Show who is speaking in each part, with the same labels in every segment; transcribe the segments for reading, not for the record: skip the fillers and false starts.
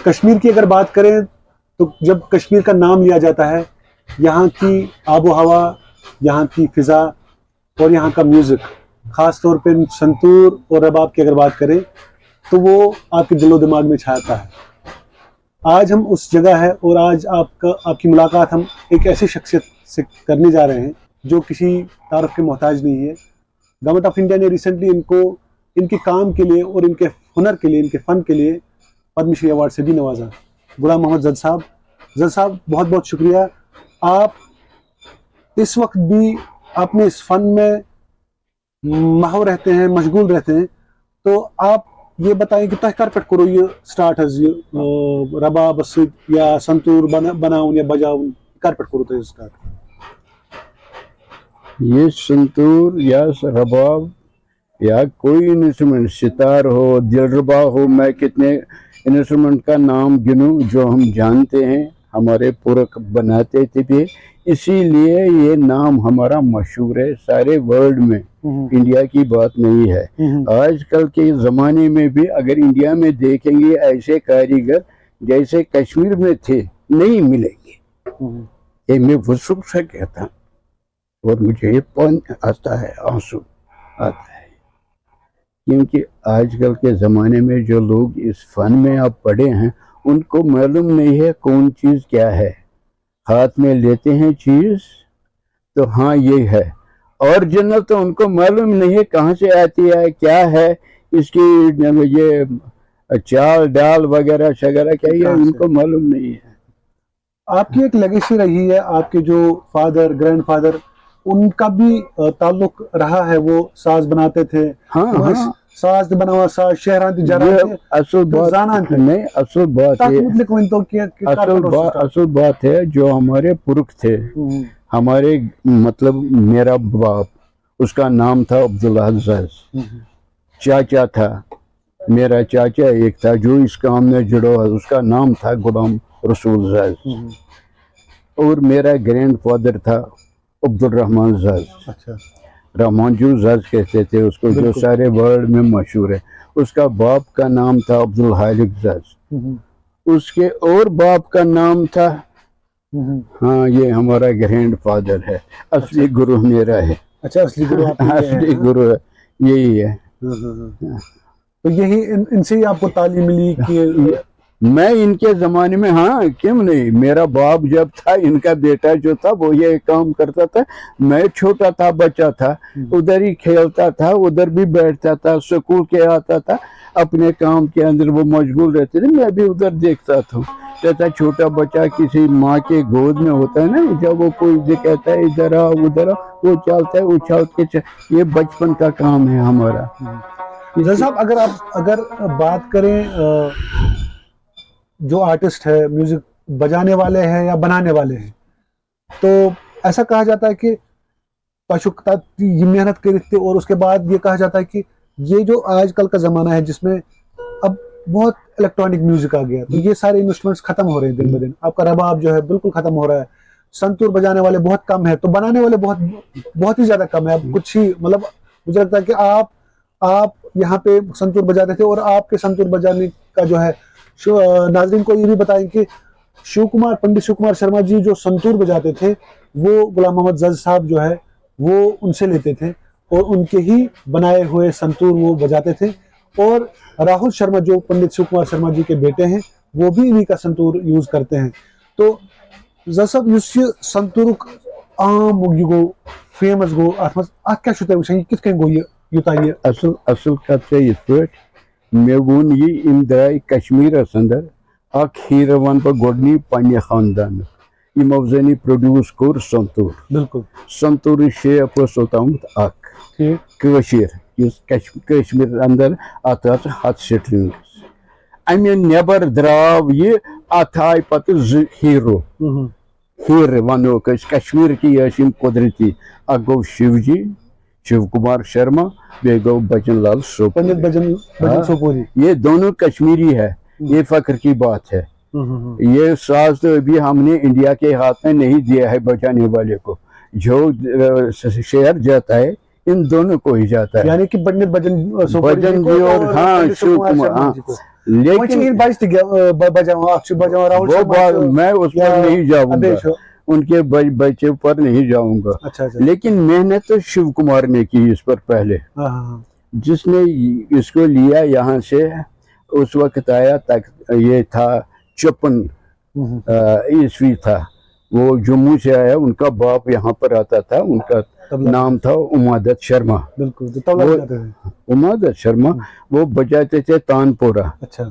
Speaker 1: کشمیر کی اگر بات کریں تو جب کشمیر کا نام لیا جاتا ہے، یہاں کی آب و ہوا، یہاں کی فضا اور یہاں کا میوزک، خاص طور پہ سنتور اور رباب کی اگر بات کریں تو وہ آپ کے دل و دماغ میں چھاتا ہے۔ آج ہم اس جگہ ہے اور آج آپ کی ملاقات ہم ایک ایسی شخصیت سے کرنے جا رہے ہیں جو کسی تعارف کے محتاج نہیں ہے۔ گورنمنٹ آف انڈیا نے ریسنٹلی ان کو ان کے کام کے لیے اور ان کے ہنر کے لیے، ان کے فن کے لیے پدم شری ایوارڈ سے بھی نوازا۔ غلام محمد زد صاحب بہت بہت شکریہ۔ آپ اس وقت بھی اپنے اس فن میں مہو رہتے ہیں، مشغول رہتے ہیں، تو آپ یہ بتائیں کہ تہ کر پہ کرو یہ سٹارٹ حظ یہ رباب یا سنتور بناؤن یا بجاؤن کر پہ کرو تہ سٹارٹ؟
Speaker 2: یہ سنتور یا رباب یا کوئی انسٹرومنٹ، ستار ہو، دلربا ہو، میں کتنے انسٹرومنٹ کا نام گنوں جو ہم جانتے ہیں، ہمارے پورک بناتے تھے بھی، اسی لیے یہ نام ہمارا مشہور ہے سارے ورلڈ میں، انڈیا کی بات نہیں ہے۔ آج کل کے زمانے میں بھی اگر انڈیا میں دیکھیں گے ایسے کاریگر جیسے کشمیر میں تھے نہیں ملیں گے۔ یہ میں وسوخ سے کہتا ہوں اور مجھے یہ پن آتا ہے، آنسو آتا ہے، کیونکہ آج کل کے زمانے میں جو لوگ اس فن میں اب پڑے ہیں ان کو معلوم نہیں ہے کون چیز کیا ہے۔ ہاتھ میں لیتے ہیں چیز تو ہاں یہ ہے، اوریجنل تو ان کو معلوم نہیں ہے کہاں سے آتی ہے، کیا ہے اس کی یہ چال ڈال وغیرہ شغیرہ کیا، یہ ان کو معلوم نہیں ہے۔
Speaker 1: آپ کی ایک لیگیسی رہی ہے، آپ کے جو فادر، گرینڈ فادر، ان کا بھی تعلق رہا ہے، وہ ساز بناتے تھے۔
Speaker 2: ہاں
Speaker 1: ساز بنا ہوا ساز شہران
Speaker 2: اصل بات ہے جو ہمارے پرکھ تھے، ہمارے مطلب میرا باپ اس کا نام تھا عبداللہ زز، چاچا تھا میرا چاچا ایک تھا جو اس کام میں جڑا، اس کا نام تھا غلام رسول زز، اور میرا گرینڈ فادر تھا عبدالرحمان زز، رحمان جو زز کہتے تھے اس کو، جو سارے ورلڈ میں مشہور ہے۔ اس کا باپ کا نام تھا عبدالحالق زز، اس کے اور باپ کا نام تھا، ہاں یہ ہمارا گرینڈ فادر ہے، اصلی گرو میرا ہے۔
Speaker 1: اچھا،
Speaker 2: اصلی گرو ہے یہی ہے۔
Speaker 1: تو یہی ان سے ہی آپ کو تعلیم ملی کہ
Speaker 2: میں ان کے زمانے میں، ہاں کیوں نہیں، میرا باپ جب تھا ان کا بیٹا جو تھا وہ یہ کام کرتا تھا، میں چھوٹا تھا، بچہ تھا، ادھر ہی کھیلتا تھا، ادھر بھی بیٹھتا تھا، سکول کے آتا تھا، اپنے کام کے اندر وہ مشغول رہتے تھے، میں بھی ادھر دیکھتا تھا۔ جیسا چھوٹا بچہ کسی ماں کے گود میں ہوتا ہے نا، جب وہ کوئی کہتا ہے ادھر آ ادھر آ، وہ چلتا ہے اچھال کے، یہ بچپن کا کام ہے ہمارا۔
Speaker 1: صاحب اگر بات کریں جو آرٹسٹ ہے، میوزک بجانے والے ہیں یا بنانے والے ہیں، تو ایسا کہا جاتا ہے کہ یہ محنت کرتے، اور اس کے بعد یہ کہا جاتا ہے کہ یہ جو آج کل کا زمانہ ہے جس میں اب بہت الیکٹرانک میوزک آ گیا، تو یہ سارے انسٹرومنٹس ختم ہو رہے ہیں دن بدن۔ آپ کا رباب جو ہے بالکل ختم ہو رہا ہے، سنتور بجانے والے بہت کم ہیں، تو بنانے والے بہت ہی زیادہ کم ہے۔ اب کچھ ہی، مطلب مجھے لگتا ہے کہ آپ یہاں پہ سنتور بجاتے تھے، اور آپ کے سنتور بجانے کا جو ہے، ناظرین کو یہ بھی بتائیں کہ پنڈت شیو کمار شرما جی جو سنتور بجاتے تھے، وہ غلام محمد زز صاحب جو ہے وہ ان سے لیتے تھے، اور ان کے ہی بنائے ہوئے سنتور وہ بجاتے تھے۔ اور راہل شرما جو پنڈت شیو کمار شرما جی کے بیٹے ہیں، وہ بھی انہی کا سنتور یوز کرتے ہیں۔ تو زز صاحب اس سنتور عام یہ گو فیمس گو ات کیا چھو تُہۍ وچھان، کتھ کٔنۍ گو یہ یوتاہ یہ
Speaker 2: اصل کتھ چھِ یِتھ پٲٹھۍ مےٚ ووٚن یہِ یِم درٛاے کشمیٖرس انٛدر اکھ ہیٖرٕ ونہٕ بہٕ گۄڈنی پننہِ خاندانُک، یِمو زن یہِ پروڈیوس کوٚر سنتور۔
Speaker 1: بالکل
Speaker 2: سنتورٕچ شیپ ٲس اوٚتامتھ اکھ کٲشِر، یُس کشمیر اندر اتھ ٲس ہتھ سٹرنگس، امہِ نٮ۪بر درٛاو یہِ، اتھ آے پتہٕ زٕ ہیٖرو، ہیٖرٕ ونوکھ أسۍ کشمیٖرکی ٲسۍ یِم قۄدرٔتی، اکھ گوٚو شیو جی، شیو کمار شرما، بیٚیہِ گوٚو بچن لال سوپوری۔ یہ دونوں کشمیری ہے، یہ فخر کی بات ہے۔ یہ ساز تو ابھی ہم نے انڈیا کے ہاتھ میں نہیں دیا ہے بجانے والے کو، جو شہر جاتا ہے ان دونوں کو ہی جاتا ہے،
Speaker 1: یعنی کہ بجن
Speaker 2: جی اور ہاں شیو کمار، ہاں لیکن وہ میں اس پر نہیں جاؤں گا، ان کے بچے پر نہیں جاؤں گا. لیکن محنت تو شیو کمار نے کی اس پر پہلے، جس نے اس کو لیا یہاں سے. اس وقت آیا تک یہ تھا 56 عیسوی تھا. وہ جموں سے آیا، ان کا باپ یہاں پر آتا تھا، ان کا نام تھا امادت شرما. امادت شرما وہ بجاتے تھے تان پورا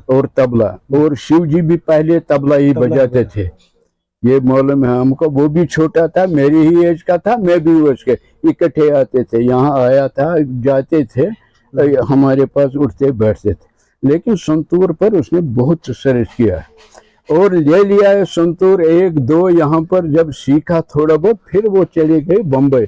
Speaker 2: اور طبلہ، اور شیو جی بھی پہلے طبلہ ہی بجاتے تھے. یہ معلوم ہے ہم کو. وہ بھی چھوٹا تھا، میری ہی ایج کا تھا، میں بھی اس کے اکٹھے آتے تھے. یہاں آیا تھا، جاتے تھے ہمارے پاس، اٹھتے بیٹھتے تھے. لیکن سنتور پر اس نے بہت سرچ کیا اور لے لیا ہے سنتور 1-2 یہاں پر. جب سیکھا تھوڑا بہت، پھر وہ چلے گئے بمبئی.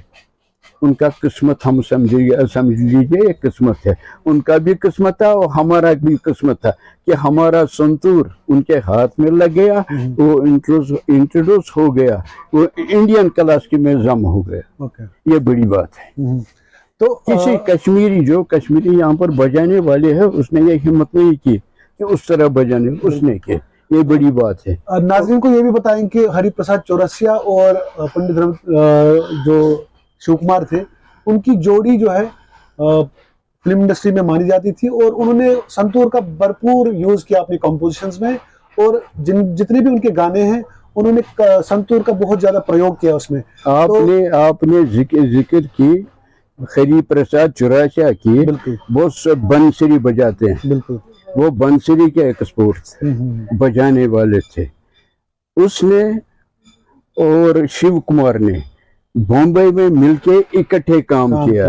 Speaker 2: ان کا قسمت ہم سمجھ لیجیے، یہ قسمت ہے. ان کا بھی قسمت تھا اور ہمارا بھی قسمت تھا کہ ہمارا سنتور ان کے ہاتھ میں لگ گیا، وہ انٹروڈیوس ہو گیا، وہ انڈین کلاسیکی میں ضم ہو گیا. یہ بڑی بات ہے. تو کسی کشمیری یہاں پر بجانے والے ہیں، اس نے یہ ہمت نہیں کی کہ اس طرح بجانے، اس نے کی. یہ بڑی بات ہے.
Speaker 1: ناظرین کو یہ بھی بتائیں کہ ہری پرساد چورسیا اور پنڈت جو شیو کمار تھے، ان کی جوڑی جو ہے فلم انڈسٹری میں مانی جاتی تھی، اور انہوں نے سنتور کا بھرپور یوز کیا اپنی کمپوزیشنز میں. اور جتنے بھی ان کے گانے ہیں، انہوں نے سنتور کا بہت زیادہ پریوگ کیا اس میں.
Speaker 2: آپ نے ذکر کی ہری پرساد چورسیا کی. وہ سب بنسری بجاتے ہیں. وہ بنسری کے ایکسپورٹ بجانے والے تھے. اس نے اور شیو کمار نے بمبئی میں مل کے اکٹھے کام کیا.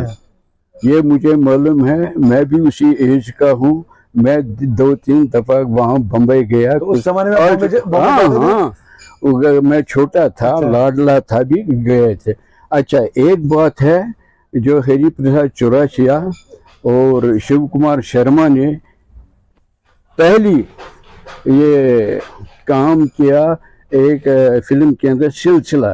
Speaker 2: یہ مجھے معلوم ہے، میں بھی اسی ایج کا ہوں. میں 2-3 دفعہ وہاں بمبئی گیا. ہاں، میں چھوٹا تھا، لاڈلا تھا، بھی گئے تھے. اچھا، ایک بات ہے جو ہری پرساد چورسیا اور شیو کمار شرما نے پہلی یہ کام کیا ایک فلم کے اندر، سلسلہ.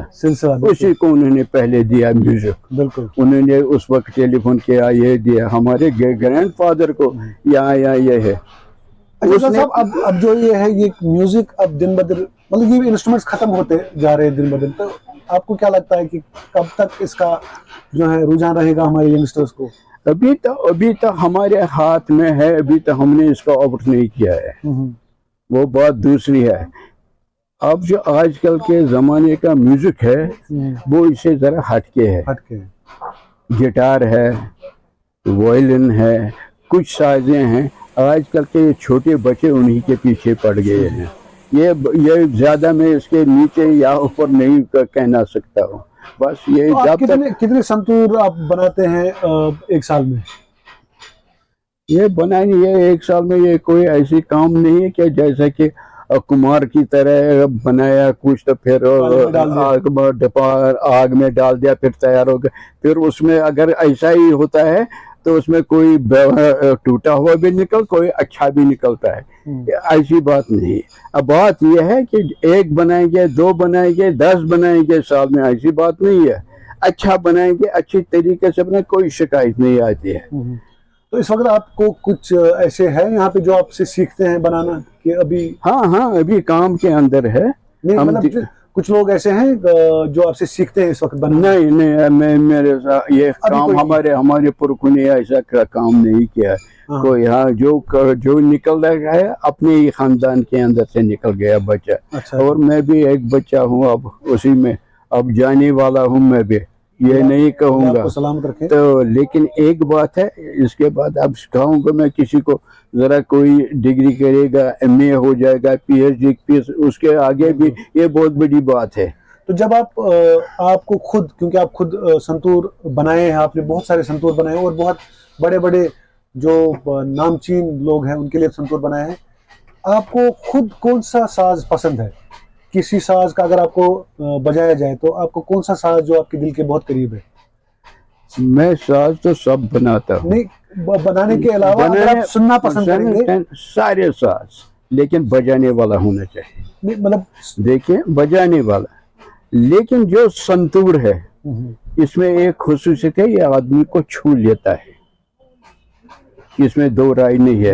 Speaker 2: اسی کو انہوں نے پہلے دیا میوزک. انہوں نے اس وقت ٹیلی فون کیا، یہ دیا ہمارے گرینڈ فادر کو. یہاں یہ ہے.
Speaker 1: اب جو یہ ہے، یہ میوزک اب دن بدن، مطلب یہ انسٹرومنٹس ختم ہوتے جا رہے ہیں دن بدن. تو آپ کو کیا لگتا ہے کہ کب تک اس کا جو ہے رجحان رہے گا ہمارے ینگسٹرز کو؟
Speaker 2: ابھی تو ہمارے ہاتھ میں ہے. ابھی تو ہم نے اس کا آپٹ نہیں کیا ہے. وہ بات دوسری ہے. اب جو آج کل کے زمانے کا میوزک ہے، وہ اس سے ذرا ہٹ کے ہے. گٹار ہے، وائلن ہے، کچھ سازیں ہیں. آج کل کے چھوٹے بچے انہی کے پیچھے پڑ گئے ہیں. یہ زیادہ میں اس کے نیچے یا اوپر نہیں کہنا سکتا ہوں. بس یہ
Speaker 1: کتنے سنتور آپ بناتے ہیں ایک سال میں؟
Speaker 2: یہ بنائیں، یہ ایک سال میں یہ کوئی ایسی کام نہیں ہے کہ جیسا کہ کمار کی طرح بنایا کچھ تو پھر آگ میں ڈال دیا، پھر تیار ہو گیا. پھر اس میں اگر ایسا ہی ہوتا ہے تو اس میں کوئی ٹوٹا ہوا بھی کوئی اچھا بھی نکلتا ہے. ایسی بات نہیں. اب بات یہ ہے کہ 1 بنائیں گے، 2 بنائیں گے، 10 بنائیں گے سال میں، ایسی بات نہیں ہے. اچھا بنائیں گے، اچھی طریقے سے بنائیں، کوئی شکایت نہیں آتی ہے.
Speaker 1: تو اس وقت آپ کو کچھ ایسے ہیں یہاں پہ جو آپ سے سیکھتے ہیں بنانا کہ ابھی؟
Speaker 2: ہاں، ابھی کام کے اندر ہے.
Speaker 1: کچھ لوگ ایسے ہیں جو آپ سے سیکھتے ہیں اس وقت بنانا؟
Speaker 2: نہیں، میرے ساتھ یہ کام ہمارے پرکھوں نے ایسا کام نہیں کیا. کوئی جو نکل رہا ہے اپنے ہی خاندان کے اندر سے نکل گیا بچہ. اور میں بھی ایک بچہ ہوں، اب اسی میں اب جانے والا ہوں. میں بھی یہ نہیں کہوں گا تو، لیکن ایک بات ہے، اس کے بعد اب کہوں گا میں کسی کو ذرا کوئی ڈگری کرے گا، MA ہو جائے گا، PhD، اس کے آگے بھی یہ بہت بڑی بات ہے.
Speaker 1: تو جب آپ کو خود، کیونکہ آپ خود سنتور بنائے ہیں، آپ نے بہت سارے سنتور بنائے اور بہت بڑے بڑے جو نامچین لوگ ہیں ان کے لیے سنتور بنائے ہیں، آپ کو خود کون سا ساز پسند ہے؟ کسی ساز کا اگر آپ کو بجایا جائے تو آپ کو کون سا ساز جو آپ کے دل کے بہت قریب ہے؟
Speaker 2: میں ساز تو سب بناتا ہوں.
Speaker 1: نہیں، بنانے کے علاوہ اگر آپ سننا پسند کریں گے؟
Speaker 2: سارے ساز، لیکن بجانے والا ہونا چاہیے.
Speaker 1: مطلب
Speaker 2: دیکھیں، بجانے والا. لیکن جو سنتور ہے اس میں ایک خصوصیت ہے، یہ آدمی کو چھو لیتا ہے. اس میں 2 رائے نہیں ہے.